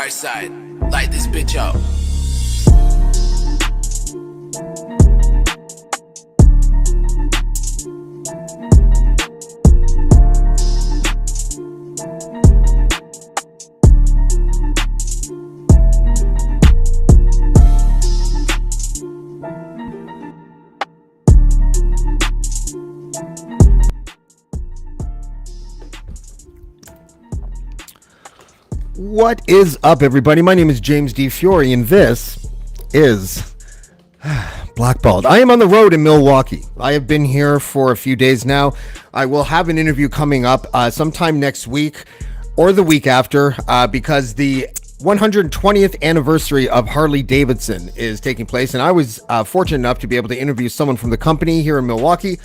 dark side. Light this bitch up. What is up, everybody? My name is James D. Fiore, and this is Blackballed. I am on the road in Milwaukee. I have been here for a few days now. I will have an interview coming up sometime next week or the week after because the 120th anniversary of Harley Davidson is taking place, and I was fortunate enough to be able to interview someone from the company here in Milwaukee.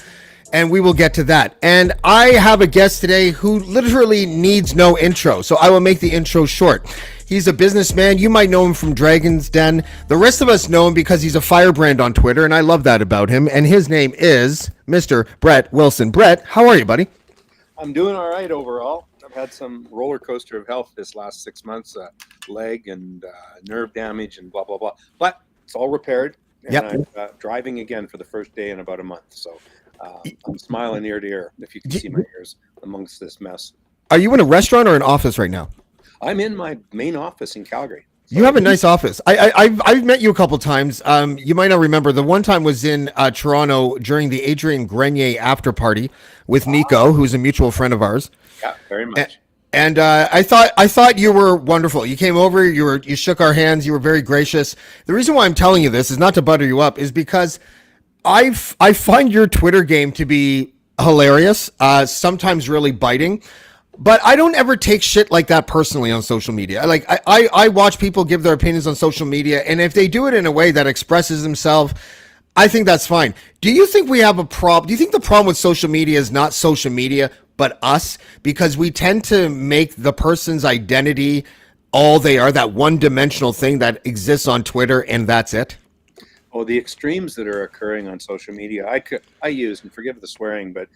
And we will get to that. And I have a guest today who literally needs no intro, so I will make the intro short. He's a businessman. You might know him from Dragon's Den. The rest of us know him because he's a firebrand on Twitter, and I love that about him. And his name is Mr. Brett Wilson. Brett, how are you, buddy? I'm doing all right overall. I've had some roller coaster of health this last 6 months, leg and nerve damage and blah, blah, blah. But it's all repaired, and Yep. I'm driving again for the first day in about a month. So I'm smiling ear to ear, if you can see my ears amongst this mess. Are you in a restaurant or an office right now? I'm in my main office in Calgary. So You have a nice office. I've met you a couple times. You might not remember. The one time was in Toronto during the Adrian Grenier after party with Nico, who's a mutual friend of ours. Yeah, very much. And I thought you were wonderful. You came over, you shook our hands, you were very gracious. The reason why I'm telling you this is not to butter you up, is because I find your Twitter game to be hilarious, sometimes really biting, but I don't ever take shit like that personally on social media. Like I watch people give their opinions on social media, and if they do it in a way that expresses themselves, I think that's fine. Do you think we have a problem? Do you think the problem with social media is not social media, but us? Because we tend to make the person's identity all they are, that one-dimensional thing that exists on Twitter, and that's it? Oh, the extremes that are occurring on social media, I use, and forgive the swearing, but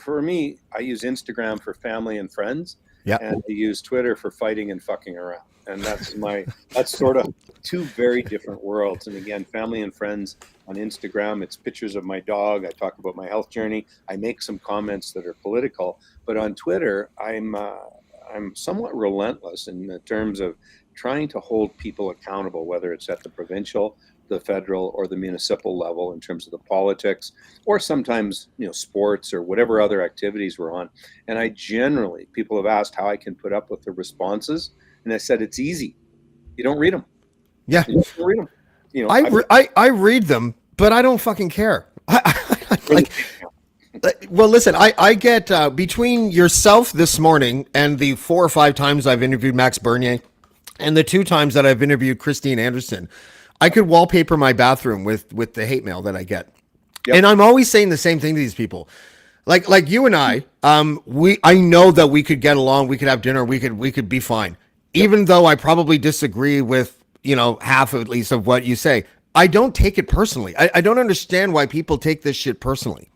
for me, I use Instagram for family and friends, and I use Twitter for fighting and fucking around. And that's sort of two very different worlds. And again, family and friends on Instagram, it's pictures of my dog. I talk about my health journey. I make some comments that are political, but on Twitter, I'm somewhat relentless in terms of trying to hold people accountable, whether it's at the provincial, the federal, or the municipal level in terms of the politics, or sometimes, sports or whatever other activities we're on. And people have asked how I can put up with the responses. And I said, it's easy. You don't read them. Yeah. You don't read them. I read them, but I don't fucking care. Well, listen, I get between yourself this morning and the 4 or 5 times I've interviewed Max Bernier and the 2 times that I've interviewed Christine Anderson, I could wallpaper my bathroom with the hate mail that I get. Yep. And I'm always saying the same thing to these people. Like you and I know that we could get along, we could have dinner, we could be fine. Yep. Even though I probably disagree with, half at least of what you say. I don't take it personally. I don't understand why people take this shit personally.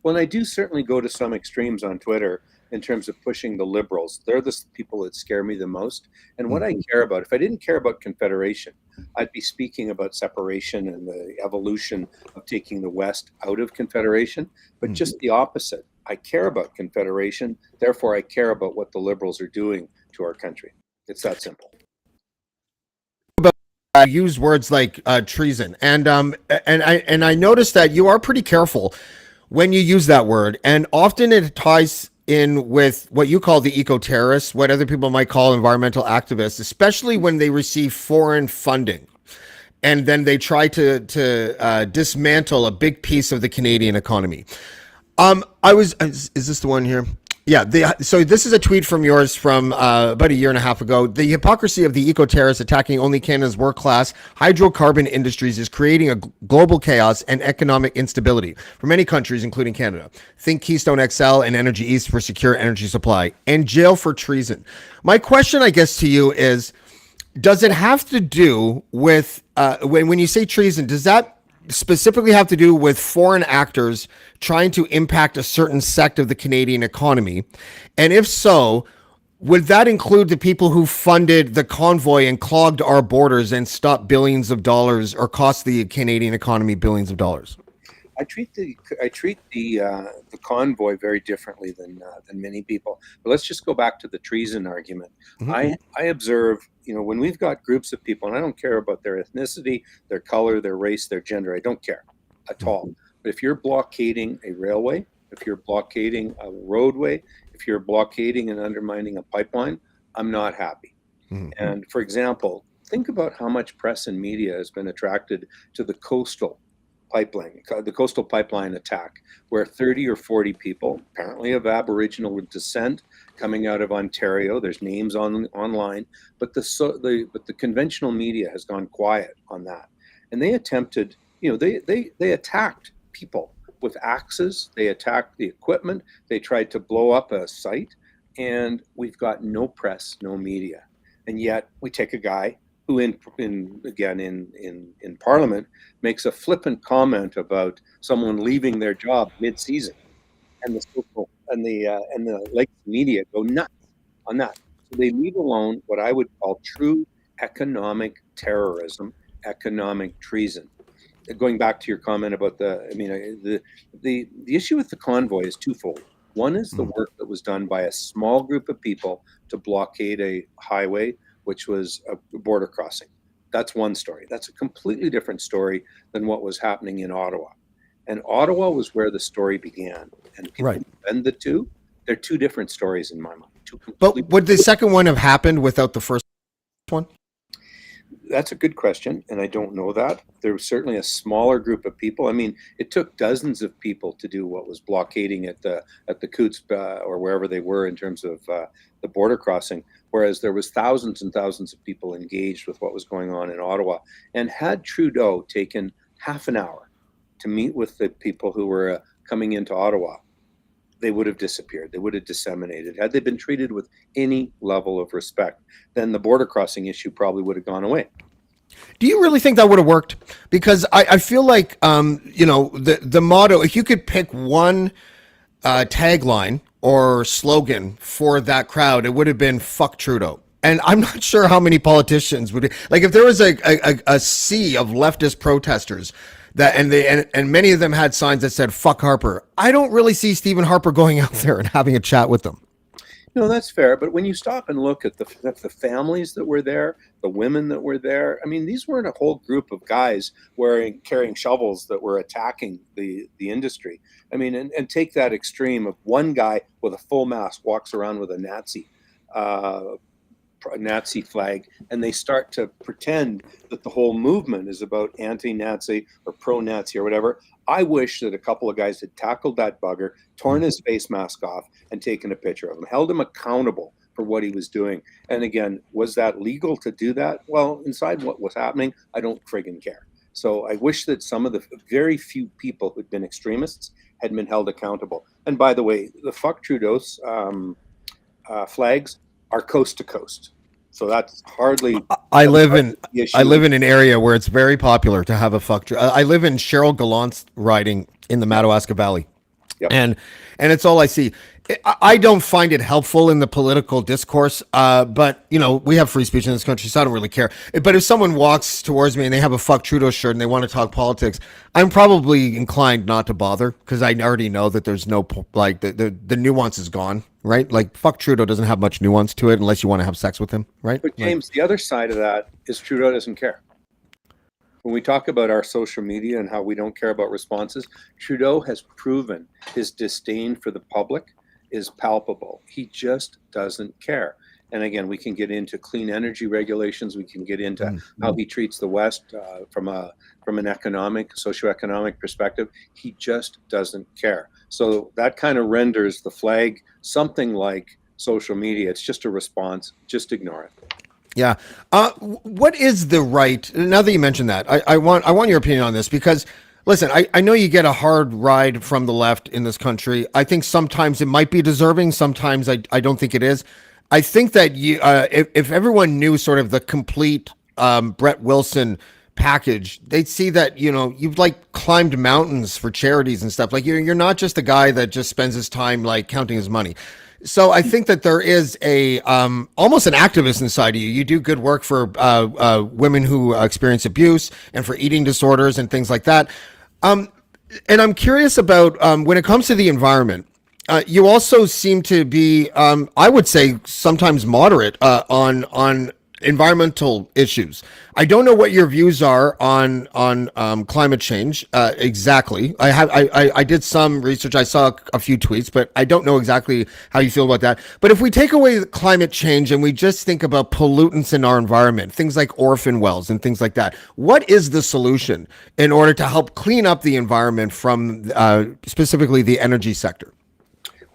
Well, I do certainly go to some extremes on Twitter in terms of pushing the liberals. They're the people that scare me the most. And what I care about, if I didn't care about Confederation, I'd be speaking about separation and the evolution of taking the West out of Confederation, but just the opposite. I care about Confederation, therefore I care about what the liberals are doing to our country. It's that simple. Use words like treason, and I noticed that you are pretty careful when you use that word, and often it ties in with what you call the eco-terrorists, what other people might call environmental activists, especially when they receive foreign funding, and then they try to dismantle a big piece of the Canadian economy. Is this the one here? Yeah, so this is a tweet from yours from about a year and a half ago. The hypocrisy of the eco-terrorists attacking only Canada's world-class hydrocarbon industries is creating a global chaos and economic instability for many countries, including Canada. Think Keystone XL and Energy East for secure energy supply, and jail for treason. My question, I guess, to you is, does it have to do with, when you say treason, does that specifically have to do with foreign actors trying to impact a certain sect of the Canadian economy? And if so, Would that include the people who funded the convoy and clogged our borders and stopped billions of dollars or cost the Canadian economy billions of dollars? I treat the convoy very differently than many people. But let's just go back to the treason argument. Mm-hmm. I observe, when we've got groups of people, and I don't care about their ethnicity, their color, their race, their gender. I don't care at all. But if you're blockading a railway, if you're blockading a roadway, if you're blockading and undermining a pipeline, I'm not happy. Mm-hmm. And for example, think about how much press and media has been attracted to the coastal pipeline attack, where 30 or 40 people, apparently of Aboriginal descent, coming out of Ontario. There's names online, but the conventional media has gone quiet on that, and they attempted. They attacked people with axes. They attacked the equipment. They tried to blow up a site, and we've got no press, no media, and yet we take a guy who in Parliament makes a flippant comment about someone leaving their job mid-season, and the like media go nuts on that. So they leave alone what I would call true economic terrorism, economic treason. Going back to your comment about the issue with the convoy is twofold. One is the work that was done by a small group of people to blockade a highway, which was a border crossing. That's one story. That's a completely different story than what was happening in Ottawa. And Ottawa was where the story began. And people blend the two. They're two different stories in my mind. But would the second one have happened without the first one? That's a good question, and I don't know that. There was certainly a smaller group of people. I mean, it took dozens of people to do what was blockading at the Coots or wherever they were in terms of the border crossing, whereas there was thousands and thousands of people engaged with what was going on in Ottawa. And had Trudeau taken half an hour to meet with the people who were coming into Ottawa, they would have disappeared. They would have disseminated. Had they been treated with any level of respect, then the border crossing issue probably would have gone away. Do you really think that would have worked? Because I feel like, the motto, if you could pick one tagline or slogan for that crowd, it would have been "fuck Trudeau." And I'm not sure how many politicians would, like, if there was a sea of leftist protesters that, and many of them had signs that said "fuck Harper." I don't really see Stephen Harper going out there and having a chat with them. No, that's fair. But when you stop and look at the families that were there, the women that were there, I mean, these weren't a whole group of guys carrying shovels that were attacking the industry. I mean, and take that extreme of one guy with a full mask walks around with a Nazi flag, and they start to pretend that the whole movement is about anti-Nazi or pro-Nazi or whatever. I wish that a couple of guys had tackled that bugger, torn his face mask off, and taken a picture of him, held him accountable for what he was doing. And again, was that legal to do that? Well, inside what was happening, I don't friggin' care. So I wish that some of the very few people who'd been extremists had been held accountable. And by the way, the fuck Trudeau's flags are coast to coast. So that's hardly. I live in an area where it's very popular to have a fuck. I live in Cheryl Gallant's riding in the Madawaska Valley, and it's all I see. I don't find it helpful in the political discourse, but we have free speech in this country, so I don't really care. But if someone walks towards me and they have a fuck Trudeau shirt and they want to talk politics, I'm probably inclined not to bother because I already know that there's no the nuance is gone, right? Like fuck Trudeau doesn't have much nuance to it unless you want to have sex with him, right? But James, the other side of that is Trudeau doesn't care. When we talk about our social media and how we don't care about responses, Trudeau has proven his disdain for the public is palpable. He just doesn't care. And again, we can get into clean energy regulations. We can get into how he treats the West from an socioeconomic perspective. He just doesn't care. So that kind of renders the flag something like social media. It's just a response. Just ignore it. Yeah. What is the right? Now that you mentioned that, I want your opinion on this because. Listen, I know you get a hard ride from the left in this country. I think sometimes it might be deserving. Sometimes I don't think it is. I think that if everyone knew sort of the complete Brett Wilson package, they'd see that, you've like climbed mountains for charities and stuff. Like you're not just a guy that just spends his time like counting his money. So I think that there is a almost an activist inside of you. You do good work for women who experience abuse and for eating disorders and things like that. Um, and I'm curious about when it comes to the environment. You also seem to be, I would say, sometimes moderate on environmental issues. I don't know what your views are on climate change exactly. I did some research. I saw a few tweets, but I don't know exactly how you feel about that. But if we take away climate change and we just think about pollutants in our environment, things like orphan wells and things like that, what is the solution in order to help clean up the environment from specifically the energy sector?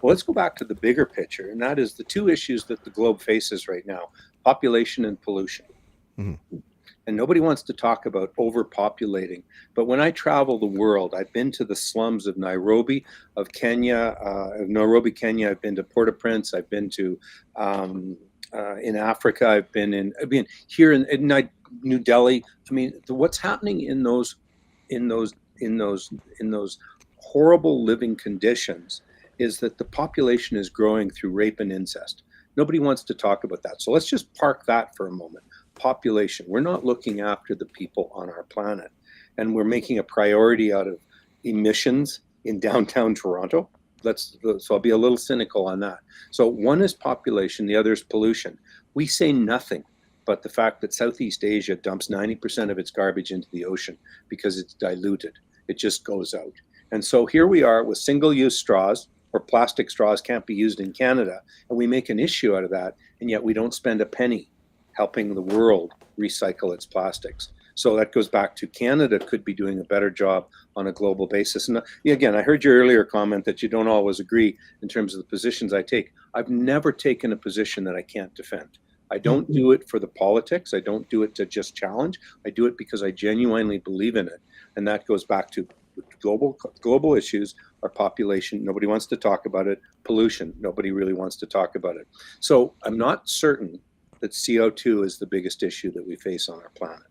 Well, let's go back to the bigger picture, and that is the two issues that the globe faces right now: population and pollution. Mm-hmm. And nobody wants to talk about overpopulating. But when I travel the world, I've been to the slums of Nairobi, Kenya. I've been to Port-au-Prince. I've been to in Africa. I've been here in New Delhi. I mean, what's happening in those horrible living conditions is that the population is growing through rape and incest. Nobody wants to talk about that. So let's just park that for a moment. Population. We're not looking after the people on our planet. And we're making a priority out of emissions in downtown Toronto. So I'll be a little cynical on that. So one is population, the other is pollution. We say nothing but the fact that Southeast Asia dumps 90% of its garbage into the ocean because it's diluted. It just goes out. And so here we are with single-use straws, or plastic straws can't be used in Canada, and we make an issue out of that, and yet we don't spend a penny helping the world recycle its plastics. So that goes back to Canada could be doing a better job on a global basis. And again, I heard your earlier comment that you don't always agree in terms of the positions I take. I've never taken a position that I can't defend. I don't do it for the politics. I don't do it to just challenge. I do it because I genuinely believe in it. And that goes back to global issues. Our population, nobody wants to talk about it. Pollution, nobody really wants to talk about it. So I'm not certain that CO2 is the biggest issue that we face on our planet.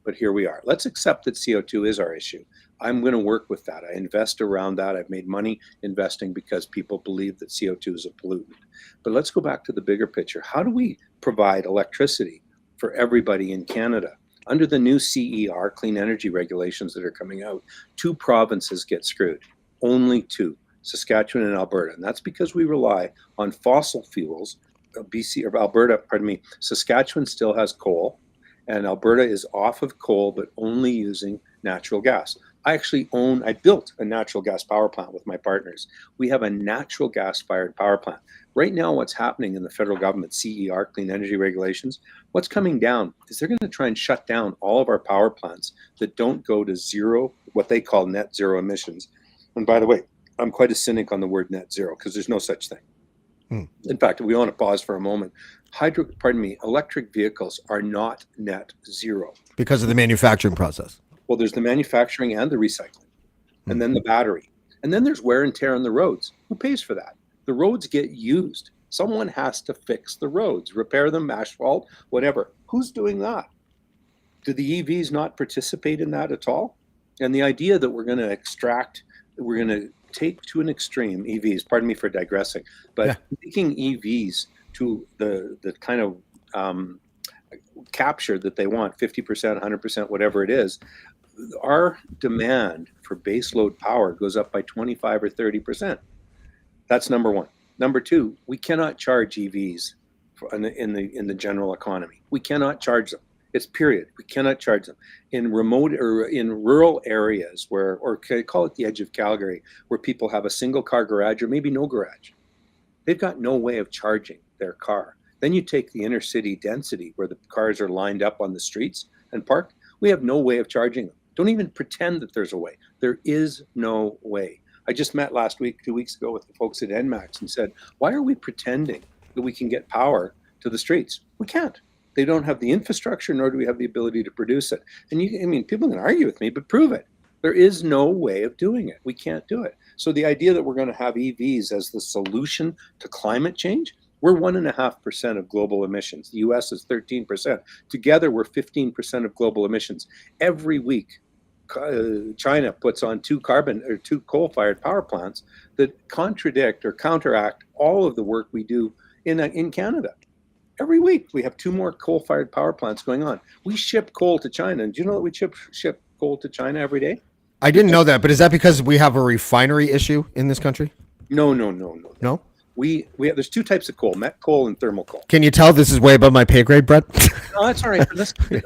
But here we are. Let's accept that CO2 is our issue. I'm going to work with that. I invest around that. I've made money investing because people believe that CO2 is a pollutant. But let's go back to the bigger picture. How do we provide electricity for everybody in Canada? Under the new CER, clean energy regulations that are coming out, 2 provinces get screwed. Only 2, Saskatchewan and Alberta. And that's because we rely on fossil fuels. Saskatchewan still has coal, and Alberta is off of coal, but only using natural gas. I built a natural gas power plant with my partners. We have a natural gas fired power plant. Right now, what's happening in the federal government, CER, clean energy regulations, what's coming down is they're going to try and shut down all of our power plants that don't go to zero, what they call net zero emissions. And by the way, I'm quite a cynic on the word net zero because there's no such thing. In fact, we want to pause for a moment. Electric vehicles are not net zero. Because of the manufacturing process. Well, there's the manufacturing and the recycling, and then the battery. And then there's wear and tear on the roads. Who pays for that? The roads get used. Someone has to fix the roads, repair them, asphalt, whatever. Who's doing that? Do the EVs not participate in that at all? And the idea that we're going to take to an extreme EVs, pardon me for digressing, but taking EVs to the kind of capture that they want, 50%, 100%, whatever it is, our demand for baseload power goes up by 25 or 30%. That's number one. Number two, we cannot charge EVs in the general economy. We cannot charge them. It's period. We cannot charge them. In remote or in rural areas or call it the edge of Calgary, where people have a single car garage or maybe no garage, they've got no way of charging their car. Then you take the inner city density where the cars are lined up on the streets and parked. We have no way of charging them. Don't even pretend that there's a way. There is no way. I just met 2 weeks ago with the folks at NMAX and said, why are we pretending that we can get power to the streets? We can't. They don't have the infrastructure, nor do we have the ability to produce it. And people can argue with me, but prove it. There is no way of doing it. We can't do it. So the idea that we're going to have EVs as the solution to climate change, we're 1.5% of global emissions. The US is 13%. Together, we're 15% of global emissions. Every week, China puts on two coal-fired power plants that contradict or counteract all of the work we do in Canada. Every week we have two more coal-fired power plants going on. We ship coal to China. And do you know that we ship coal to China every day? I didn't know that, but is that because we have a refinery issue in this country? No. No? We have, there's two types of coal, met coal and thermal coal. Can you tell this is way above my pay grade, Brett? No, that's all right.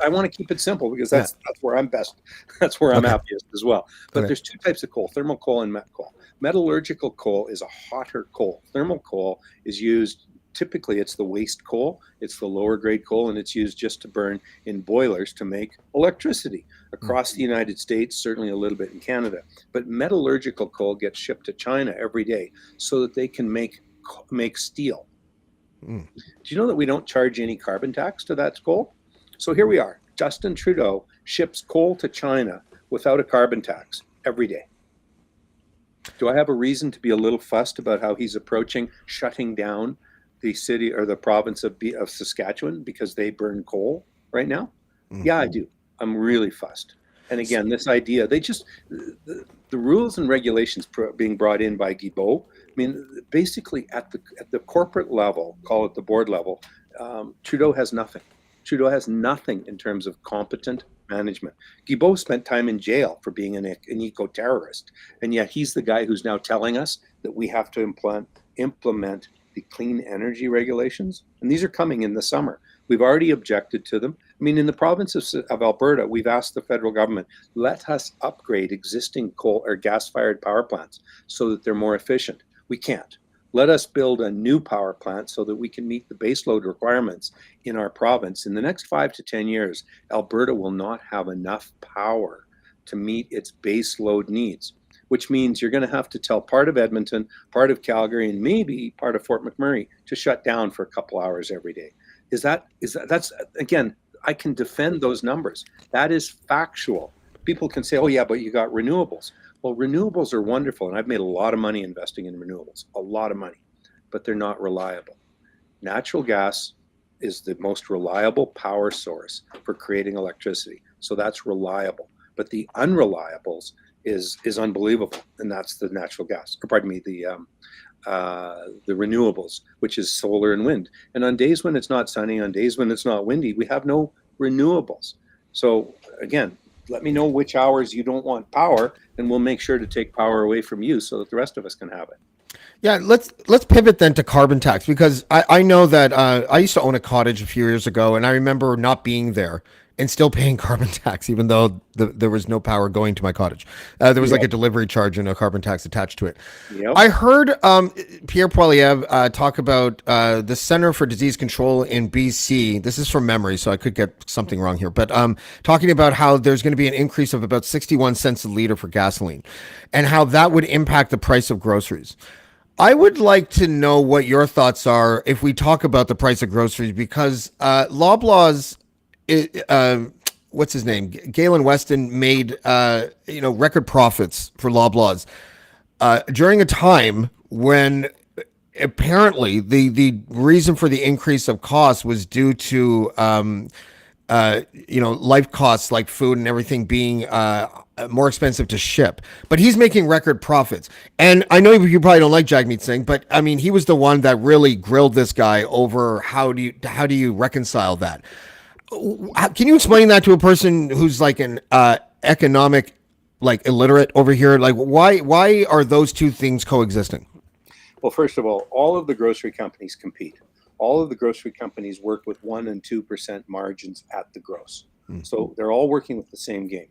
I want to keep it simple because that's where I'm best. That's where I'm happiest as well. But there's two types of coal, thermal coal and met coal. Metallurgical coal is a hotter coal. Thermal coal is used, typically it's the waste coal, it's the lower grade coal, and it's used just to burn in boilers to make electricity across the United States, certainly a little bit in Canada. But metallurgical coal gets shipped to China every day so that they can make steel. Do you know that we don't charge any carbon tax to that coal? So here we are. Justin Trudeau ships coal to China without a carbon tax every day. Do I have a reason to be a little fussed about how he's approaching shutting down the city or the province of Saskatchewan because they burn coal right now? Yeah, I do. I'm really fussed. And again, this idea, the rules and regulations being brought in by Guilbeault, I mean, basically at the corporate level, call it the board level, Trudeau has nothing. Trudeau has nothing in terms of competent management. Guilbeault spent time in jail for being an eco-terrorist, and yet he's the guy who's now telling us that we have to implement the clean energy regulations, and these are coming in the summer. We've already objected to them. I mean, in the province of Alberta, we've asked the federal government, let us upgrade existing coal or gas-fired power plants so that they're more efficient. We can't. Let us build a new power plant so that we can meet the baseload requirements in our province. In the next 5 to 10 years, Alberta will not have enough power to meet its baseload needs, which means you're going to have to tell part of Edmonton, part of Calgary, and maybe part of Fort McMurray to shut down for a couple hours every day. That's again, I can defend those numbers. That is factual. People can say, oh yeah, but you got renewables. Well, renewables are wonderful, and I've made a lot of money investing in renewables, a lot of money, but they're not reliable. Natural gas is the most reliable power source for creating electricity, so that's reliable. But the unreliables is unbelievable, and that's the natural gas, or pardon me, the renewables, which is solar and wind. And on days when it's not sunny, on days when it's not windy, we have no renewables. So again, let me know which hours you don't want power, and we'll make sure to take power away from you so that the rest of us can have it. Yeah, let's pivot then to carbon tax, because I know that I used to own a cottage a few years ago, and I remember not being there and still paying carbon tax, even though there was no power going to my cottage. There was like a delivery charge and a carbon tax attached to it. Yep. I heard Pierre Poilievre talk about the Center for Disease Control in BC. This is from memory, so I could get something wrong here. But talking about how there's going to be an increase of about 61 cents a liter for gasoline and how that would impact the price of groceries. I would like to know what your thoughts are if we talk about the price of groceries, because Loblaws, what's his name? Galen Weston made record profits for Loblaws during a time when apparently the reason for the increase of cost was due to life costs like food and everything being more expensive to ship. But he's making record profits. And I know you probably don't like Jagmeet Singh, but I mean, he was the one that really grilled this guy over how do you reconcile that? Can you explain that to a person who's like an economic, like illiterate over here? Like why are those two things coexisting? Well, first of all of the grocery companies compete. All of the grocery companies work with 1% and 2% margins at the gross. So they're all working with the same game.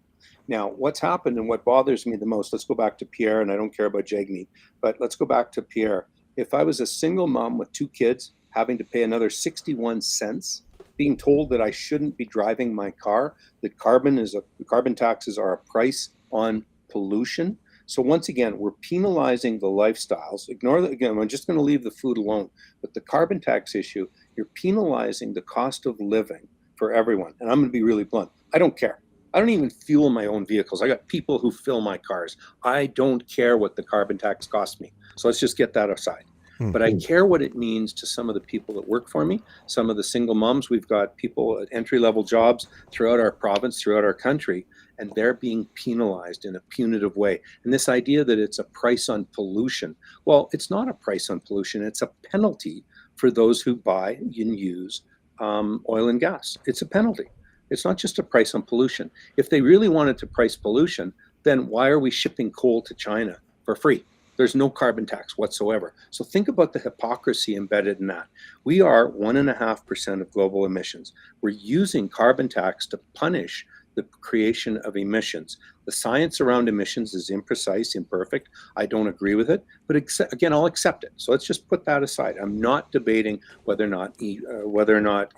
Now, what's happened and what bothers me the most, let's go back to Pierre, and I don't care about Jagmeet, but let's go back to Pierre. If I was a single mom with 2 kids having to pay another 61 cents, being told that I shouldn't be driving my car, that carbon taxes are a price on pollution. So once again, we're penalizing the lifestyles. I'm just going to leave the food alone. But the carbon tax issue, you're penalizing the cost of living for everyone. And I'm going to be really blunt. I don't care. I don't even fuel my own vehicles. I got people who fill my cars. I don't care what the carbon tax costs me. So let's just get that aside. But I care what it means to some of the people that work for me, some of the single moms. We've got people at entry-level jobs throughout our province, throughout our country, and they're being penalized in a punitive way. And this idea that it's a price on pollution, well, it's not a price on pollution, it's a penalty for those who buy and use oil and gas. It's a penalty. It's not just a price on pollution. If they really wanted to price pollution, then why are we shipping coal to China for free? There's no carbon tax whatsoever. So think about the hypocrisy embedded in that. We are 1.5% of global emissions. We're using carbon tax to punish the creation of emissions. The science around emissions is imprecise, imperfect. I don't agree with it, but again, I'll accept it. So let's just put that aside. I'm not debating whether or not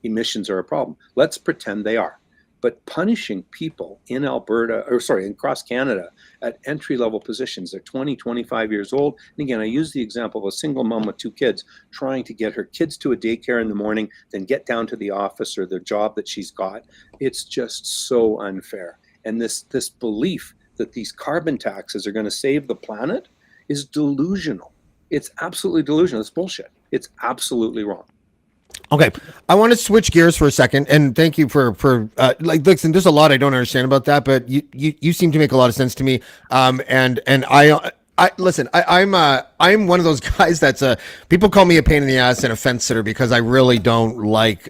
emissions are a problem. Let's pretend they are. But punishing people in across Canada at entry-level positions, they're 20, 25 years old. And again, I use the example of a single mom with 2 kids trying to get her kids to a daycare in the morning, then get down to the office or the job that she's got. It's just so unfair. And this belief that these carbon taxes are going to save the planet is delusional. It's absolutely delusional. It's bullshit. It's absolutely wrong. Okay, I want to switch gears for a second, and thank you for listen. There's a lot I don't understand about that, but you seem to make a lot of sense to me. And I listen. I'm one of those guys that's people call me a pain in the ass and a fence sitter because I really don't like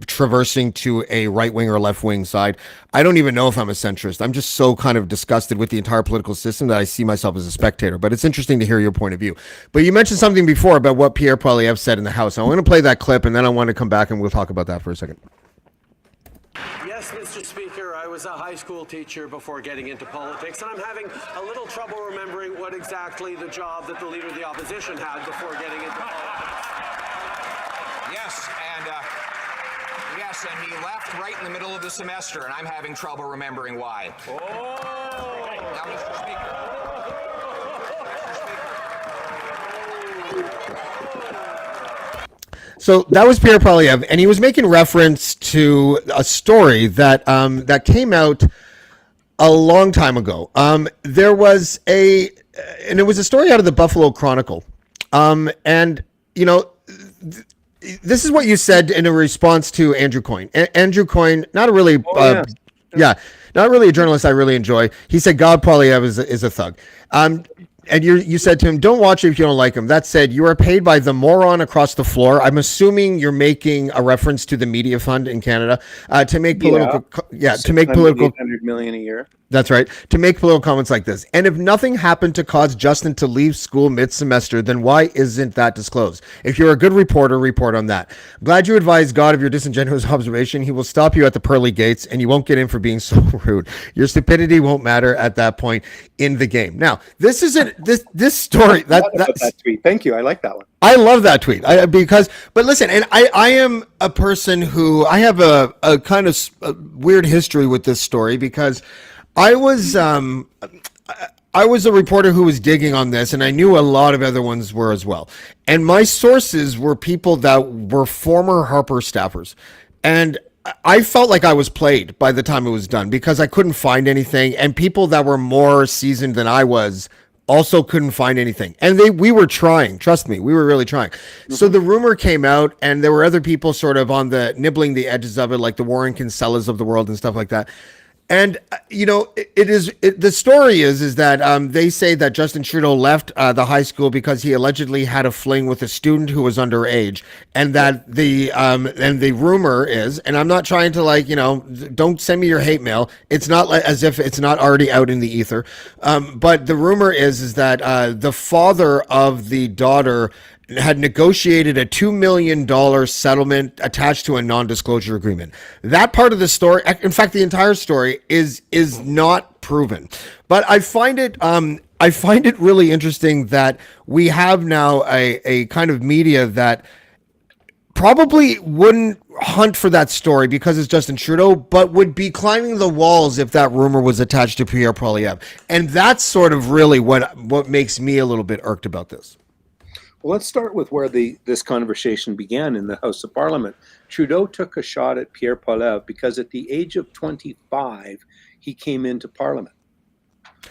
traversing to a right wing or left wing side. I don't even know if I'm a centrist. I'm just so kind of disgusted with the entire political system that I see myself as a spectator. But it's interesting to hear your point of view. But you mentioned something before about what Pierre Poilievre said in the House. I'm going to play that clip, and then I want to come back and we'll talk about that for a second. Yes, Mr. Speaker, I was a high school teacher before getting into politics, and I'm having a little trouble remembering what exactly the job that the Leader of the Opposition had before getting into politics. Yes, and he left right in the middle of the semester, and I'm having trouble remembering why. Oh! Now, Mr. Speaker. So that was Pierre Poilievre, and he was making reference to a story that that came out a long time ago. There was and it was a story out of the Buffalo Chronicle, and you know. This is what you said in a response to Andrew Coyne. Andrew Coyne, not really a journalist I really enjoy. He said God Poilievre is a thug. And you said to him, don't watch it if you don't like him. That said, you are paid by the moron across the floor. I'm assuming you're making a reference to the media fund in Canada to make political, to make political 800 million a year. That's right. To make political comments like this. And if nothing happened to cause Justin to leave school mid-semester, then why isn't that disclosed? If you're a good reporter, report on that. Glad you advised God of your disingenuous observation. He will stop you at the pearly gates and you won't get in for being so rude. Your stupidity won't matter at that point in the game. Now, this story. That tweet. Thank you. I like that one. I love that tweet but listen, and I am a person who I have a kind of weird history with this story because I was a reporter who was digging on this, and I knew a lot of other ones were as well. And my sources were people that were former Harper staffers. And I felt like I was played by the time it was done because I couldn't find anything. And people that were more seasoned than I was also couldn't find anything. And we were trying. Trust me, we were really trying. Mm-hmm. So the rumor came out, and there were other people sort of on the nibbling the edges of it, like the Warren Kinsellas of the world and stuff like that. And, you know, the story is that they say that Justin Trudeau left the high school because he allegedly had a fling with a student who was underage. And that the rumor is, and I'm not trying to don't send me your hate mail. It's not as if it's not already out in the ether. But the rumor is that the father of the daughter had negotiated a $2 million settlement attached to a non-disclosure agreement. That part of the story, in fact, the entire story is not proven. But I find it really interesting that we have now a kind of media that probably wouldn't hunt for that story because it's Justin Trudeau, but would be climbing the walls if that rumor was attached to Pierre Poilievre. And that's sort of really what makes me a little bit irked about this. Well, let's start with where this conversation began in the House of Parliament. Trudeau took a shot at Pierre Poilievre because at the age of 25, he came into Parliament.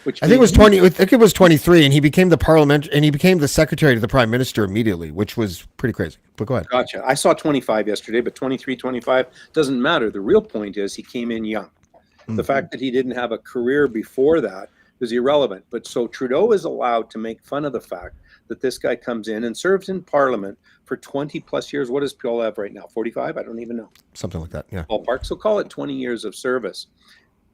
I think it was 20. I think it was 23, and he became the secretary to the Prime Minister immediately, which was pretty crazy. But go ahead. Gotcha. I saw 25 yesterday, but 23, 25 doesn't matter. The real point is he came in young. The fact that he didn't have a career before that is irrelevant. But so Trudeau is allowed to make fun of the fact that this guy comes in and serves in Parliament for 20 plus years. What does Paul have right now? 45? I don't even know. Something like that, yeah. Ballpark. So call it 20 years of service.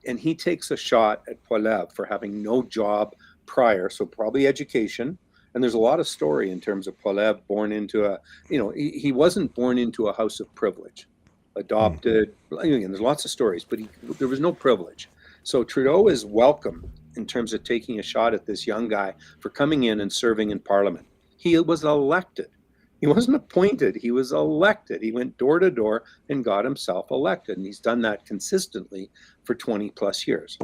And he takes a shot at Poilievre for having no job prior, so probably education. And there's a lot of story in terms of Poilievre born into a, he wasn't born into a house of privilege, adopted. Again, there's lots of stories, but there was no privilege. So Trudeau is welcome in terms of taking a shot at this young guy for coming in and serving in Parliament. He was elected. He wasn't appointed. He was elected. He went door to door and got himself elected. And he's done that consistently for 20 plus years.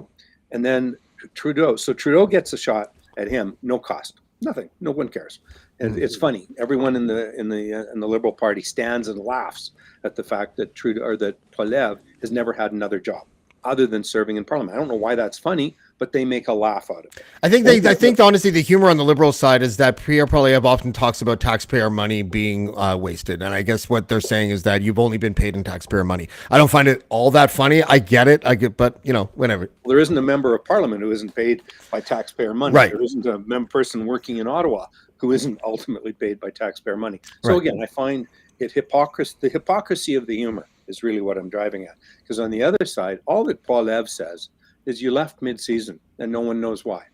And then Trudeau gets a shot at him, no cost, nothing. No one cares. And it's funny. Everyone in the Liberal Party stands and laughs at the fact that Poilievre has never had another job other than serving in Parliament. I don't know why that's funny, but they make a laugh out of it. I think honestly, the humor on the Liberal side is that Pierre Poilievre often talks about taxpayer money being wasted. And I guess what they're saying is that you've only been paid in taxpayer money. I don't find it all that funny. I get it. But whatever. Well, there isn't a member of Parliament who isn't paid by taxpayer money. Right. There isn't a person working in Ottawa who isn't ultimately paid by taxpayer money. So again, I find it the hypocrisy of the humor is really what I'm driving at. Because on the other side, all that Poilievre says is you left mid-season and no one knows why.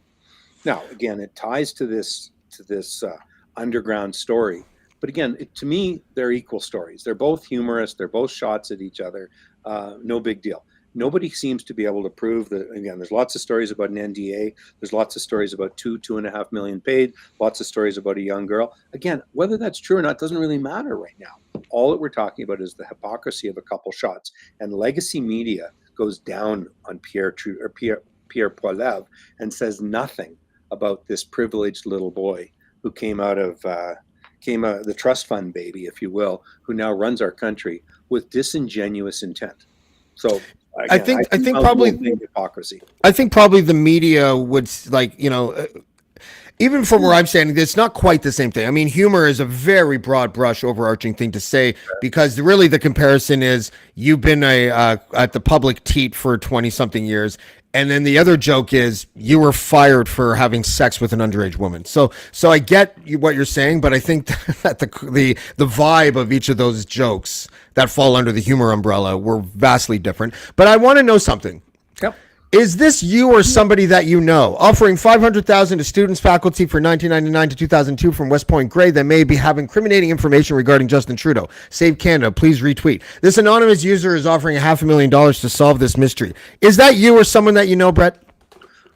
Now, again, it ties to this underground story. But again, to me, they're equal stories. They're both humorous. They're both shots at each other. No big deal. Nobody seems to be able to prove that. Again, there's lots of stories about an NDA. There's lots of stories about 2.5 million paid. Lots of stories about a young girl. Again, whether that's true or not doesn't really matter right now. All that we're talking about is the hypocrisy of a couple shots. And legacy media goes down on Pierre Poilievre and says nothing about this privileged little boy who came out of the trust fund baby, if you will, who now runs our country with disingenuous intent. So again, I think probably hypocrisy. I think probably the media would even from where I'm standing, it's not quite the same thing. I mean, humor is a very broad brush, overarching thing to say, because really the comparison is you've been at the public teat for 20-something years, and then the other joke is you were fired for having sex with an underage woman. So I get what you're saying, but I think that the vibe of each of those jokes that fall under the humor umbrella were vastly different. But I want to know something. Yep. Is this you or somebody that you know? Offering $500,000 to students, faculty for 1999 to 2002 from West Point grade that may have incriminating information regarding Justin Trudeau. Save Canada. Please retweet. This anonymous user is offering $500,000 to solve this mystery. Is that you or someone that you know, Brett?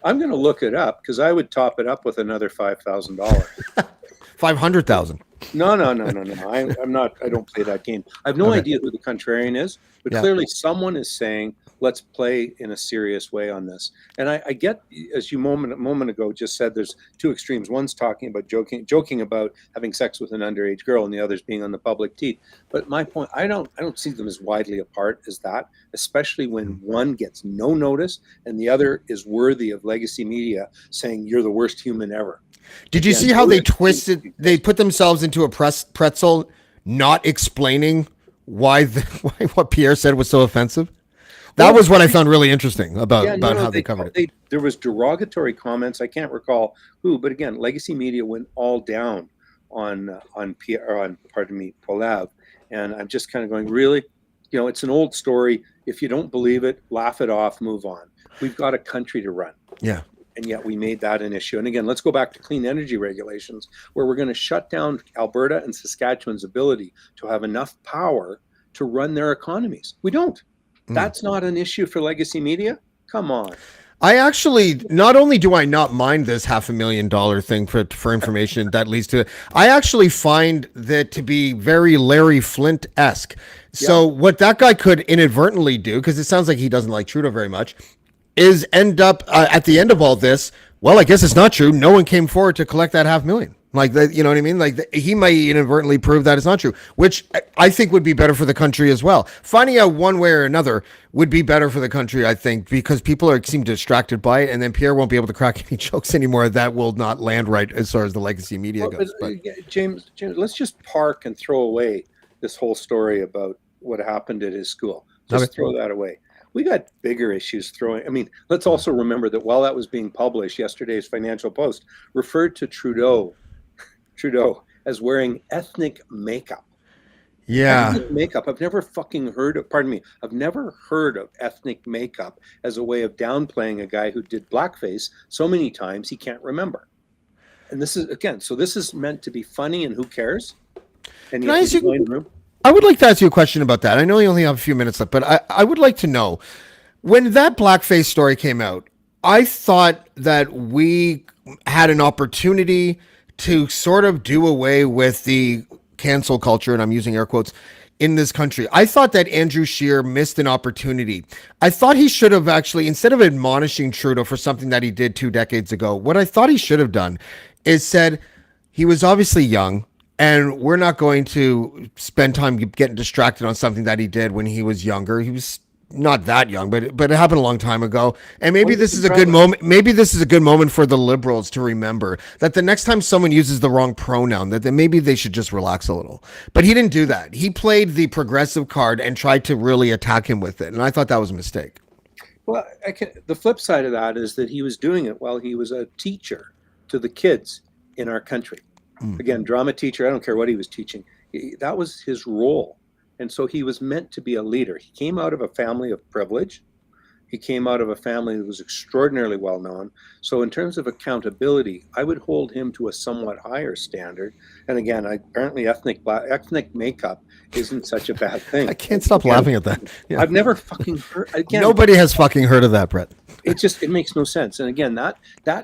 I'm going to look it up because I would top it up with another $5,000. 500,000. No. I'm not. I don't play that game. I have no idea who the contrarian is, but clearly someone is saying, let's play in a serious way on this. And I get, as you a moment ago just said, there's two extremes. One's talking about joking about having sex with an underage girl, and the other's being on the public teat. But my point, I don't see them as widely apart as that, especially when one gets no notice and the other is worthy of legacy media saying you're the worst human ever. Did you see how they twisted? They put themselves into a pretzel, not explaining why what Pierre said was so offensive. That was what I found really interesting about how they covered it. There was derogatory comments. I can't recall who, but again, legacy media went all down on Poilievre, and I'm just kind of going, really, it's an old story. If you don't believe it, laugh it off, move on. We've got a country to run. Yeah. And yet we made that an issue. And again, let's go back to clean energy regulations, where we're going to shut down Alberta and Saskatchewan's ability to have enough power to run their economies. We don't. That's not an issue for legacy media. Come on. I actually, not only do I not mind this $500,000 thing for information that leads to it, I actually find that to be very Larry Flint-esque. So what that guy could inadvertently do, because it sounds like he doesn't like Trudeau very much, is end up at the end of all this, well, I guess it's not true. No one came forward to collect that $500,000. Like that, you know what I mean? Like he might inadvertently prove that it's not true, which I think would be better for the country as well. Finding out one way or another would be better for the country, I think, because people seem distracted by it, and then Pierre won't be able to crack any jokes anymore. That will not land right as far as the legacy media goes. But James, let's just park and throw away this whole story about what happened at his school. Just throw that away. We got bigger issues throwing. I mean, let's also remember that while that was being published, yesterday's Financial Post referred to Trudeau as wearing ethnic makeup. Yeah. Ethnic makeup. I've never fucking heard of, pardon me, I've never heard of ethnic makeup as a way of downplaying a guy who did blackface so many times he can't remember. And this is, again, so this is meant to be funny and who cares? And Can I ask you, room. I would like to ask you a question about that. I know you only have a few minutes left, but I would like to know, when that blackface story came out, I thought that we had an opportunity to sort of do away with the cancel culture, and I'm using air quotes, in this country. I thought that Andrew Scheer missed an opportunity. I thought he should have actually, instead of admonishing Trudeau for something that he did 2 decades ago, what I thought he should have done is said, he was obviously young, and we're not going to spend time getting distracted on something that he did when he was younger. He was not that young, but it happened a long time ago. And maybe this is a good moment. Maybe this is a good moment for the Liberals to remember that the next time someone uses the wrong pronoun, that maybe they should just relax a little. But he didn't do that. He played the progressive card and tried to really attack him with it. And I thought that was a mistake. Well, the flip side of that is that he was doing it while he was a teacher to the kids in our country. Again, drama teacher, I don't care what he was teaching. That was his role. And so he was meant to be a leader. He came out of a family of privilege. He came out of a family that was extraordinarily well known. So in terms of accountability, I would hold him to a somewhat higher standard. And again, apparently ethnic makeup isn't such a bad thing. I can't stop laughing at that. Yeah. I've never fucking heard. Again, nobody has fucking heard of that, Brett. It makes no sense. And again, that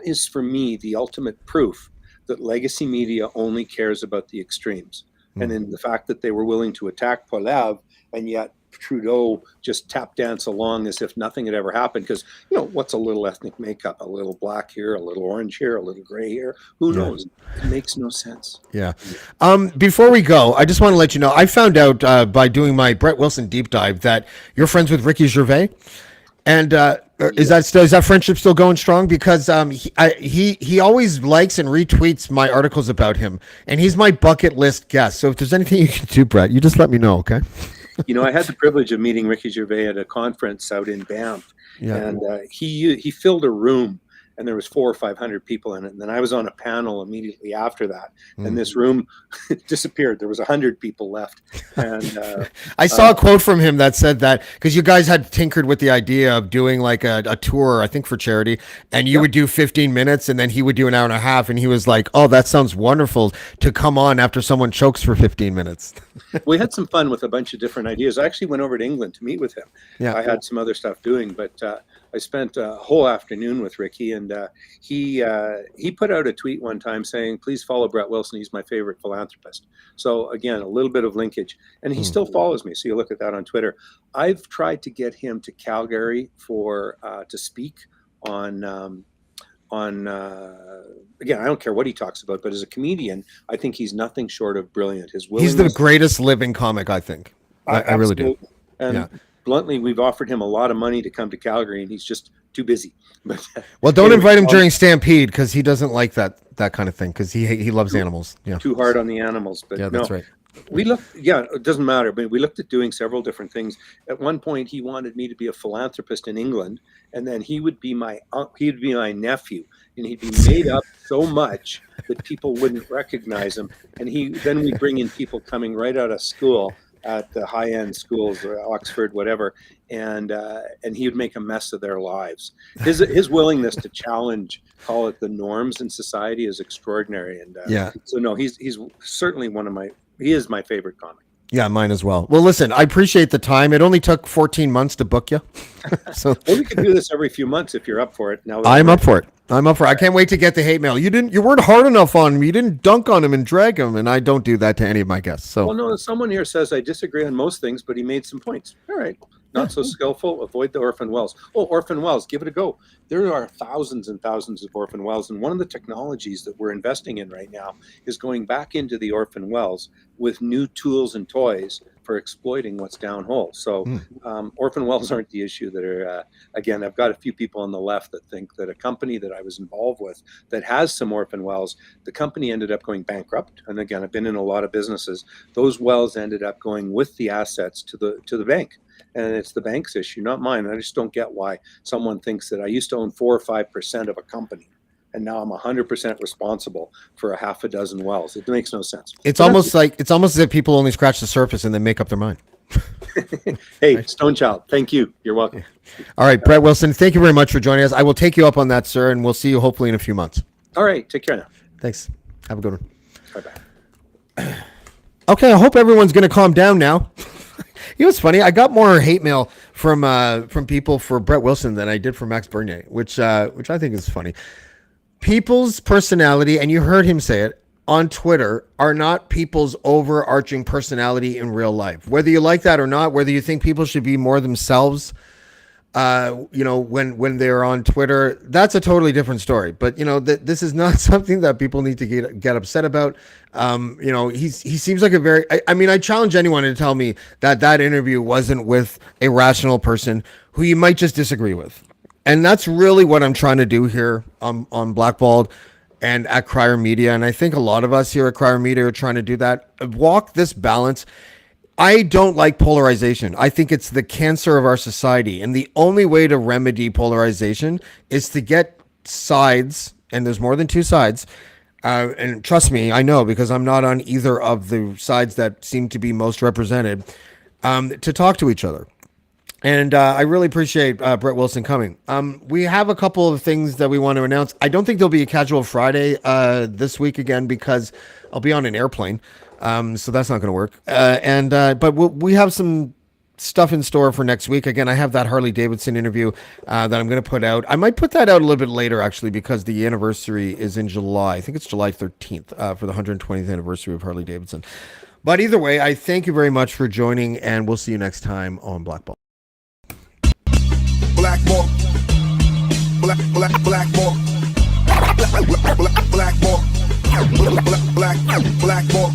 is for me the ultimate proof that legacy media only cares about the extremes. And in the fact that they were willing to attack Poilievre, and yet Trudeau just tap dance along as if nothing had ever happened. Because, what's a little ethnic makeup? A little black here, a little orange here, a little gray here. Who knows? It makes no sense. Yeah. Before we go, I just want to let you know, I found out by doing my Brett Wilson deep dive that you're friends with Ricky Gervais. And is that friendship still going strong? Because he always likes and retweets my articles about him, and he's my bucket list guest. So if there's anything you can do, Brett, you just let me know, okay? I had the privilege of meeting Ricky Gervais at a conference out in Banff, and he filled a room, and there was 400 or 500 people in it. And then I was on a panel immediately after that, and this room disappeared. There was 100 people left. And I saw a quote from him that said that because you guys had tinkered with the idea of doing like a tour, I think for charity, and you would do 15 minutes and then he would do an hour and a half. And he was like, oh, that sounds wonderful to come on after someone chokes for 15 minutes. We had some fun with a bunch of different ideas. I actually went over to England to meet with him. Yeah. I had some other stuff doing, but I spent a whole afternoon with Ricky, and he put out a tweet one time saying, please follow Brett Wilson. He's my favorite philanthropist. So again, a little bit of linkage, and he still follows me. So you look at that on Twitter. I've tried to get him to Calgary for to speak on again, I don't care what he talks about, but as a comedian, I think he's nothing short of brilliant. He's the greatest living comic, I think. I really do. And bluntly, we've offered him a lot of money to come to Calgary, and he's just too busy. But well, don't invite him during Stampede because he doesn't like that kind of thing because he loves animals. Yeah, too hard on the animals. But that's right. We looked, it doesn't matter, but we looked at doing several different things. At one point, he wanted me to be a philanthropist in England, and then he would be my nephew, and he'd be made up so much that people wouldn't recognize him. And then we'd bring in people coming right out of school at the high-end schools, or Oxford, whatever, and he would make a mess of their lives. His willingness to challenge, call it the norms in society, is extraordinary. And so no, he's certainly he is my favorite comic. Yeah, mine as well. Well, listen, I appreciate the time. It only took 14 months to book you. So well, we could do this every few months if you're up for it. Now I'm up for it. I can't wait to get the hate mail. You weren't hard enough on him. You didn't dunk on him and drag him, and I don't do that to any of my guests. So well, no, someone here says I disagree on most things, but he made some points. All right. Not so skillful. Avoid the orphan wells. Oh, orphan wells. Give it a go. There are thousands and thousands of orphan wells. And one of the technologies that we're investing in right now is going back into the orphan wells with new tools and toys for for exploiting what's downhole. So orphan wells aren't the issue that are, again, I've got a few people on the left that think that a company that I was involved with that has some orphan wells, the company ended up going bankrupt. And again, I've been in a lot of businesses. Those wells ended up going with the assets to the bank. And it's the bank's issue, not mine. I just don't get why someone thinks that I used to own 4 or 5% of a company, and now I'm 100% responsible for a half a dozen wells. It makes no sense. It's almost as if people only scratch the surface and then make up their mind. Hey, Stonechild, thank you. You're welcome. All right, Brett Wilson, thank you very much for joining us. I will take you up on that, sir, and we'll see you hopefully in a few months. All right, take care now. Thanks. Have a good one. Bye-bye. Okay, I hope everyone's going to calm down now. You know what's funny? I got more hate mail from people for Brett Wilson than I did for Max Bernier, which I think is funny. People's personality, and you heard him say it on Twitter, are not people's overarching personality in real life. Whether you like that or not, whether you think people should be more themselves, when they're on Twitter, that's a totally different story. But this is not something that people need to get upset about. He seems like a very. I challenge anyone to tell me that interview wasn't with a rational person who you might just disagree with. And that's really what I'm trying to do here on Blackballed and at Crier Media. And I think a lot of us here at Crier Media are trying to do that. Walk this balance. I don't like polarization. I think it's the cancer of our society. And the only way to remedy polarization is to get sides, and there's more than two sides. And trust me, I know, because I'm not on either of the sides that seem to be most represented, to talk to each other. And I really appreciate Brett Wilson coming. We have a couple of things that we want to announce. I don't think there'll be a Casual Friday this week again because I'll be on an airplane. So that's not going to work. But we have some stuff in store for next week. Again, I have that Harley Davidson interview that I'm going to put out. I might put that out a little bit later, actually, because the anniversary is in July. I think it's July 13th for the 120th anniversary of Harley Davidson. But either way, I thank you very much for joining, and we'll see you next time on Blackball. Blackball. Blackball. Blackball. Blackball. Blackball.